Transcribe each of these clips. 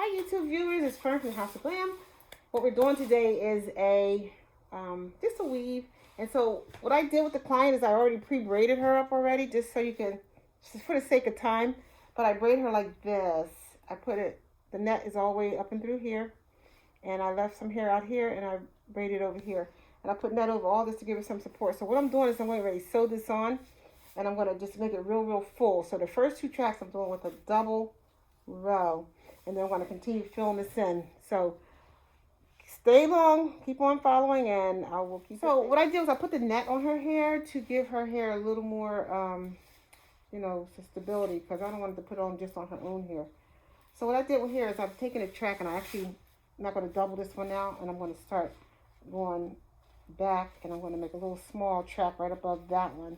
Hi YouTube viewers, it's Fern from the House of Glam. What we're doing today is just a weave. And so what I did with the client is I already pre-braided her up already, just so you can, just for the sake of time. But I braid her like this. I put it, the net is all the way up and through here. And I left some hair out here and I braided over here. And I put net over all this to give her some support. So what I'm doing is I'm going to already sew this on. And I'm going to just make it real full. So the first two tracks I'm doing with a double row, and then I'm going to continue filling this in. So stay long, keep on following, and I will keep. So what I did was I put the net on her hair to give her hair a little more, stability, because I don't want to put it on just on her own hair. So what I did with here is I've taken a track, and I actually am not going to double this one now, and I'm going to start going back, and I'm going to make a little small track right above that one,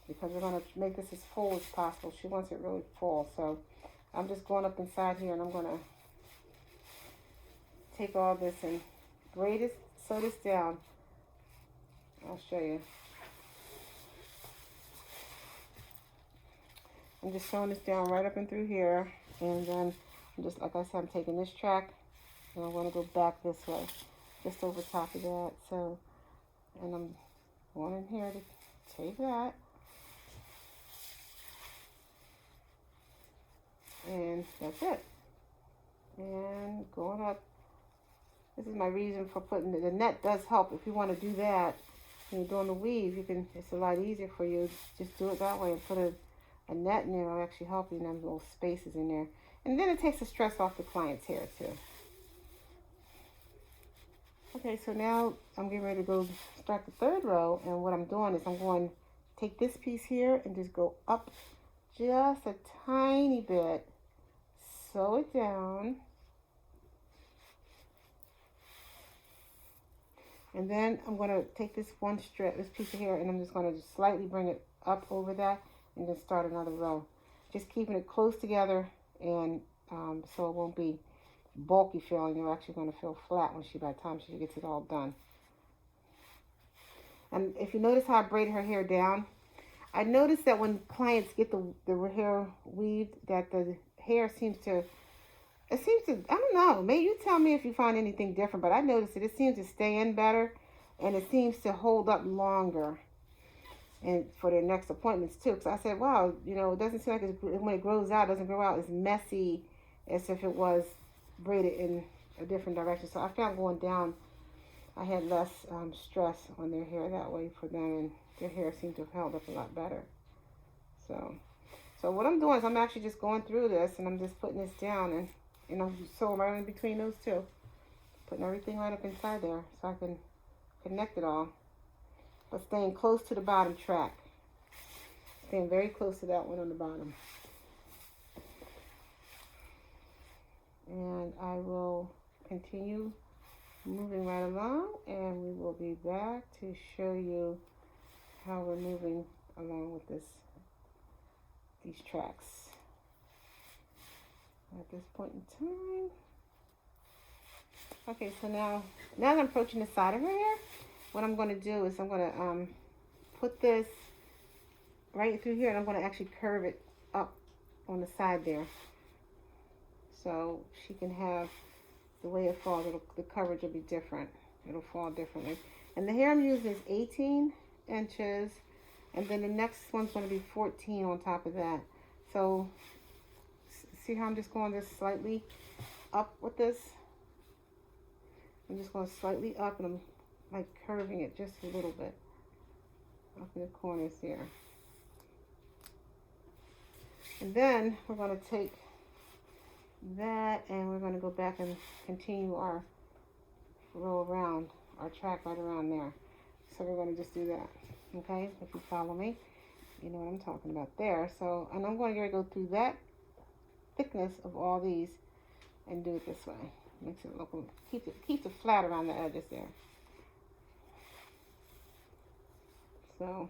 because we're going to make this as full as possible. She wants it really full, so I'm just going up inside here, and I'm going to take all this and braid this, sew this down. I'll show you. I'm just sewing this down right up and through here, and then I'm just, like I said, I'm taking this track, and I'm going to go back this way, just over top of that. So, and I'm going in here to take that, and that's it. And going up. This is my reason for putting the net. Does help if you want to do that when you're doing the weave. You can. It's a lot easier for you. Just do it that way and put a net in there. It'll actually help you in them little spaces in there. And then it takes the stress off the client's hair too. Okay, so now I'm getting ready to go start the third row, and what I'm doing is I'm going to take this piece here and just go up just a tiny bit, sew it down, and then I'm going to take this one strip, this piece of hair, and I'm just going to just slightly bring it up over that and then start another row. Just keeping it close together, and so it won't be bulky feeling. You're actually going to feel flat when by the time she gets it all done. And if you notice how I braided her hair down, I noticed that when clients get the hair weaved, that the hair seems to, I don't know, maybe you tell me if you find anything different, but I noticed that it seems to stay in better, and it seems to hold up longer, and for their next appointments too. Because I said, wow, it doesn't seem like when it grows out, it doesn't grow out as messy as if it was braided in a different direction. So I found going down, I had less stress on their hair that way for them, and their hair seemed to have held up a lot better. So what I'm doing is I'm actually just going through this, and I'm just putting this down, and sewing right in between those two, putting everything right up inside there so I can connect it all, but staying close to the bottom track, staying very close to that one on the bottom. And I will continue moving right along, and we will be back to show you how we're moving along with these tracks at this point in time. Okay, so now that I'm approaching the side of her hair, what I'm going to do is I'm going to put this right through here, and I'm going to actually curve it up on the side there, so she can have the way it falls. The coverage will be different. It'll fall differently. And the hair I'm using is 18 inches, and then the next one's going to be 14 on top of that. So see how I'm just going just slightly up with this? I'm just going slightly up, and I'm like curving it just a little bit up in the corners here. And then we're going to take that, and we're going to go back and continue our row around, our track right around there. So we're going to just do that. Okay, if you follow me, you know what I'm talking about there. So, and I'm going to go through that thickness of all these and do it this way. Makes it look, keeps it flat around the edges there. So,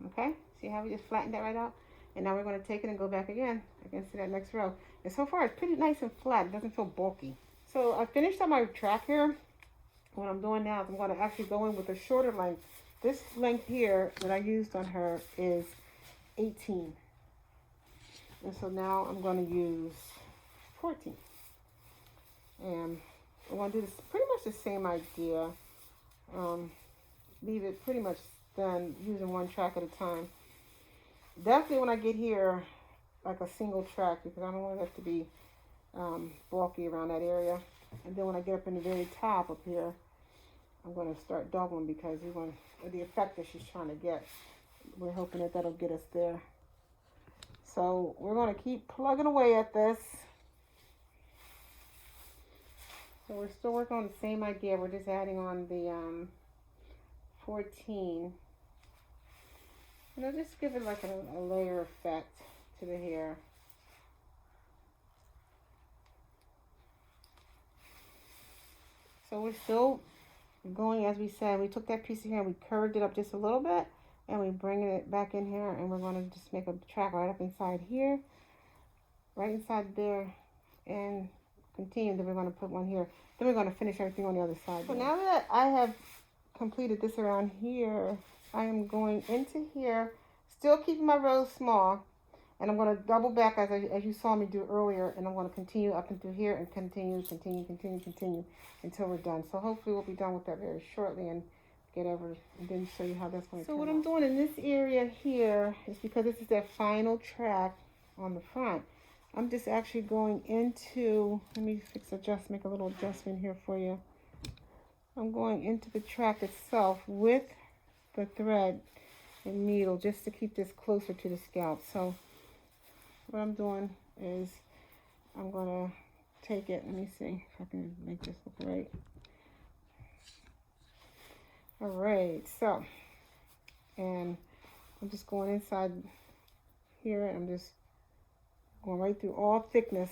okay, see how we just flattened that right out? And now we're going to take it and go back again against that next row. And so far, it's pretty nice and flat. It doesn't feel bulky. So I finished on my track here. What I'm doing now is I'm going to actually go in with a shorter length. This length here that I used on her is 18. And so now I'm going to use 14. And I'm going to do this pretty much the same idea. Leave it pretty much done using one track at a time. Definitely when I get here, like a single track, because I don't want it to be bulky around that area. And then when I get up in the very top up here, I'm going to start doubling because we want the effect that she's trying to get. We're hoping that that'll get us there. So we're going to keep plugging away at this. So we're still working on the same idea. We're just adding on the 14. And I'll just give it like a layer effect to the hair. So we're still going as we said. We took that piece of hair and we curved it up just a little bit. And we're bringing it back in here. And we're going to just make a track right up inside here. Right inside there. And continue. Then we're going to put one here. Then we're going to finish everything on the other side. So now that I have completed this around here, I am going into here. Still keeping my rows small. And I'm going to double back as you saw me do earlier. And I'm going to continue up and through here and continue until we're done. So hopefully we'll be done with that very shortly and get over and then show you how that's going to turn out. So what I'm doing in this area here is because this is that final track on the front. I'm just actually going into, let me make a little adjustment here for you. I'm going into the track itself with the thread and needle just to keep this closer to the scalp. So what I'm doing is I'm going to take it, let me see if I can make this look right. All right, so, and I'm just going inside here. I'm just going right through all thickness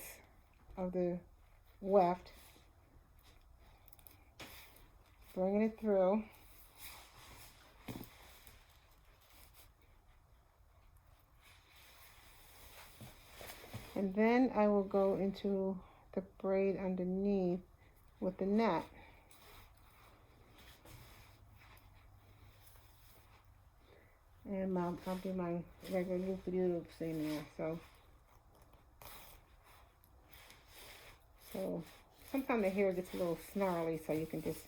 of the weft, bringing it through. And then I will go into the braid underneath with the net. And I'll do my regular loop-de-loops in there. So sometimes the hair gets a little snarly, so you can just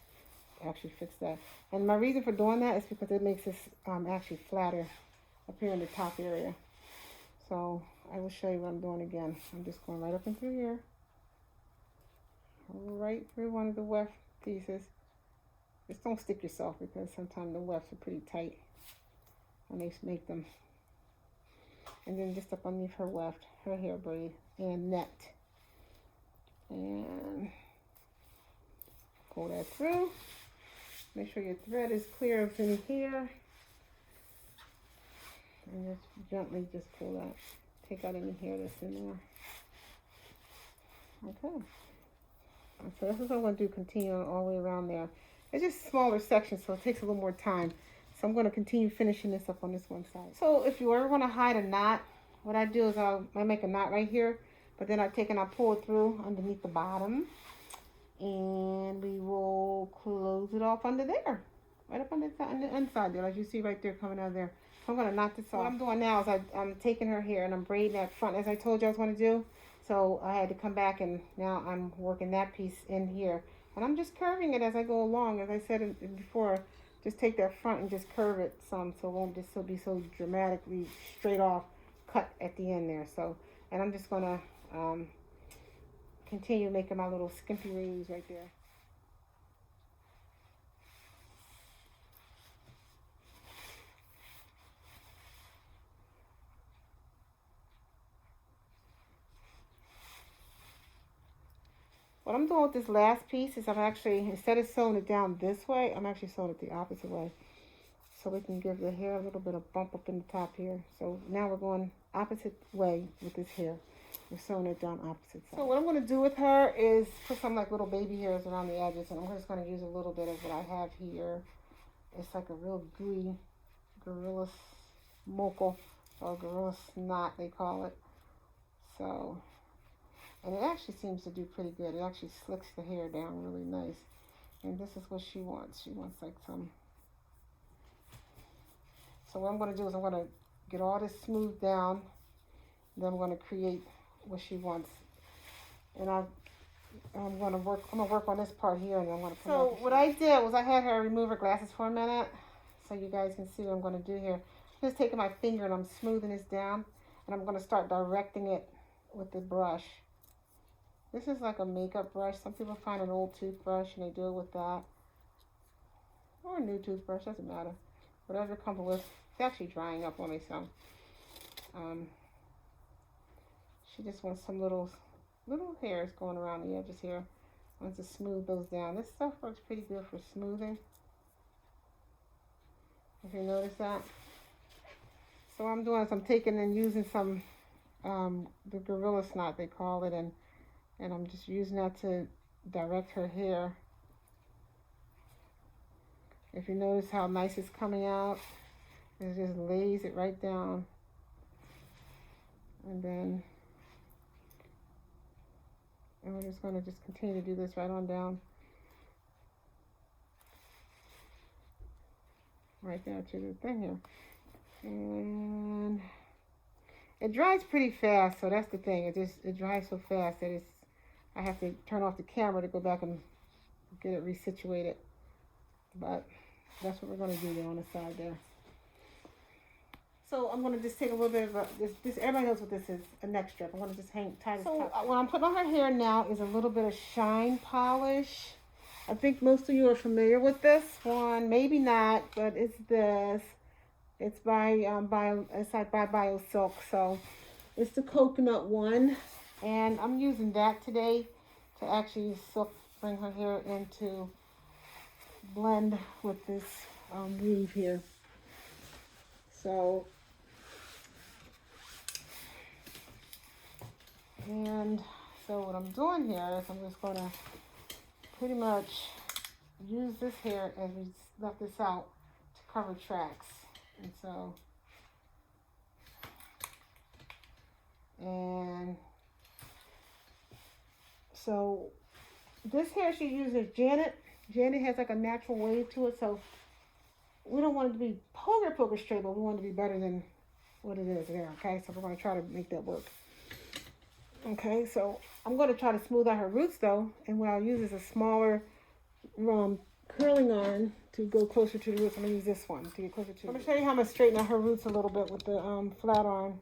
actually fix that. And my reason for doing that is because it makes this actually flatter up here in the top area. So I will show you what I'm doing again. I'm just going right up and through here, right through one of the weft pieces. Just don't stick yourself because sometimes the wefts are pretty tight when they make them. And then just up underneath her weft, her hair braid, and net. And pull that through. Make sure your thread is clear of any hair. And just gently just pull that. Take out any hair that's in there. Okay. So this is what I'm going to do, continue all the way around there. It's just smaller sections, so it takes a little more time. So I'm going to continue finishing this up on this one side. So if you ever want to hide a knot, what I do is I make a knot right here, but then I take and I pull it through underneath the bottom, and we will close it off under there, right up on the inside there, as you see right there coming out of there. So I'm going to knot this off. What I'm doing now is I'm taking her hair and I'm braiding that front as I told you I was going to do. So I had to come back and now I'm working that piece in here. And I'm just curving it as I go along. As I said before, just take that front and just curve it some so it won't just be so dramatically straight off cut at the end there. So, and I'm just going to continue making my little skimpy rings right there. What I'm doing with this last piece is I'm actually, instead of sewing it down this way, I'm actually sewing it the opposite way. So we can give the hair a little bit of bump up in the top here. So now we're going opposite way with this hair. We're sewing it down opposite side. So what I'm going to do with her is put some like little baby hairs around the edges. And I'm just going to use a little bit of what I have here. It's like a real gooey gorilla mocha or gorilla snot they call it. So... and it actually seems to do pretty good. It actually slicks the hair down really nice. And this is what she wants. She wants like some... so what I'm going to do is I'm going to get all this smoothed down. Then I'm going to create what she wants. And I I'm gonna work on this part here, and I'm gonna. So what I did was I had her remove her glasses for a minute, so you guys can see what I'm gonna do here. I'm just taking my finger and I'm smoothing this down, and I'm gonna start directing it with the brush. This is like a makeup brush. Some people find an old toothbrush and they do it with that, or a new toothbrush, doesn't matter. Whatever you're comfortable with. It's actually drying up on me, so she just wants some little hairs going around the edges here. Wants to smooth those down. This stuff works pretty good for smoothing, if you notice that. So what I'm doing is I'm taking and using some the Gorilla Snot they call it, and I'm just using that to direct her hair. If you notice how nice it's coming out, it just lays it right down, and then we're just going to just continue to do this right on down, right there to the thing here. And it dries pretty fast, so that's the thing. It dries so fast that I have to turn off the camera to go back and get it resituated. But that's what we're going to do there on the side there. So I'm going to just take a little bit of this. Everybody knows what this is, a neck strip. I'm going to just tie this. So what I'm putting on her hair now is a little bit of shine polish. I think most of you are familiar with this one. Maybe not, but it's this. It's by BioSilk. So it's the coconut one, and I'm using that today to actually bring her hair into blend with this weave here. So. And so what I'm doing here is I'm just going to pretty much use this hair as we left this out to cover tracks. And so this hair she uses Janet. Janet has like a natural wave to it, so we don't want it to be poker straight, but we want it to be better than what it is there, okay? So we're going to try to make that work. Okay, so I'm going to try to smooth out her roots though, and what I'll use is a smaller curling iron to go closer to the roots. I'm going to use this one to get closer to. I'm going to show you how I'm going to straighten out her roots a little bit with the flat iron.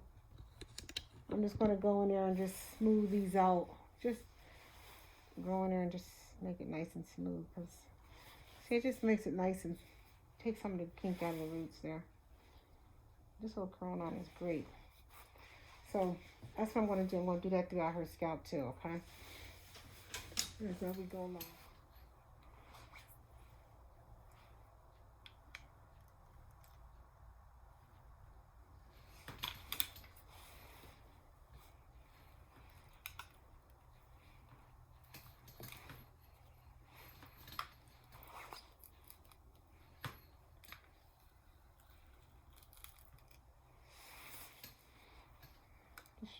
I'm just going to go in there and just smooth these out. Just go in there and just make it nice and smooth, because see, it just makes it nice and takes some of the kink out of the roots there. This little curling iron is great. So that's what I'm going to do. I'm going to do that throughout her scalp too, okay? Here's how we go along.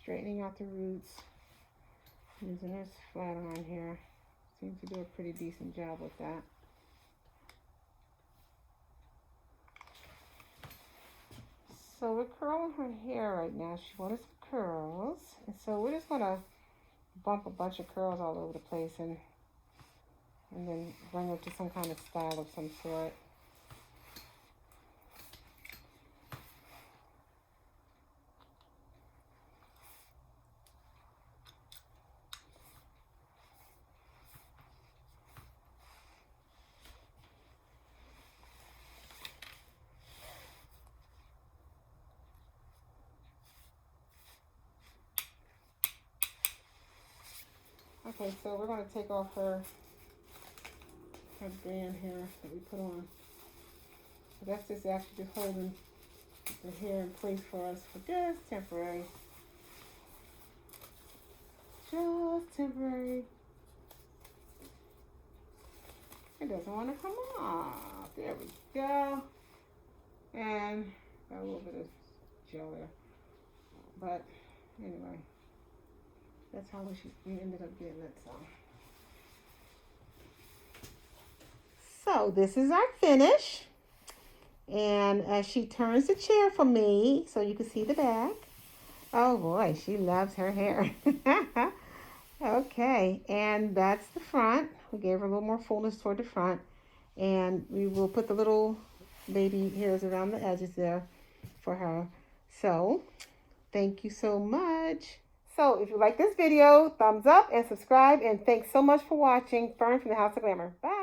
Straightening out the roots using this flat iron here. Seems to do a pretty decent job with that. So we're curling her hair right now. She wanted some curls, and so we're just gonna bump a bunch of curls all over the place and then bring her to some kind of style of some sort. Okay, so we're going to take off her band here that we put on. So that's just actually just holding the hair in place for us for just temporary. Just temporary. It doesn't want to come off. There we go. And got a little bit of gel there. But anyway. That's how we ended up getting it. So this is our finish. And as she turns the chair for me, so you can see the back. Oh boy, she loves her hair. Okay, and that's the front. We gave her a little more fullness toward the front. And we will put the little baby hairs around the edges there for her. So, thank you so much. So, if you like this video, thumbs up and subscribe. And thanks so much for watching Fern from the House of Glamour. Bye.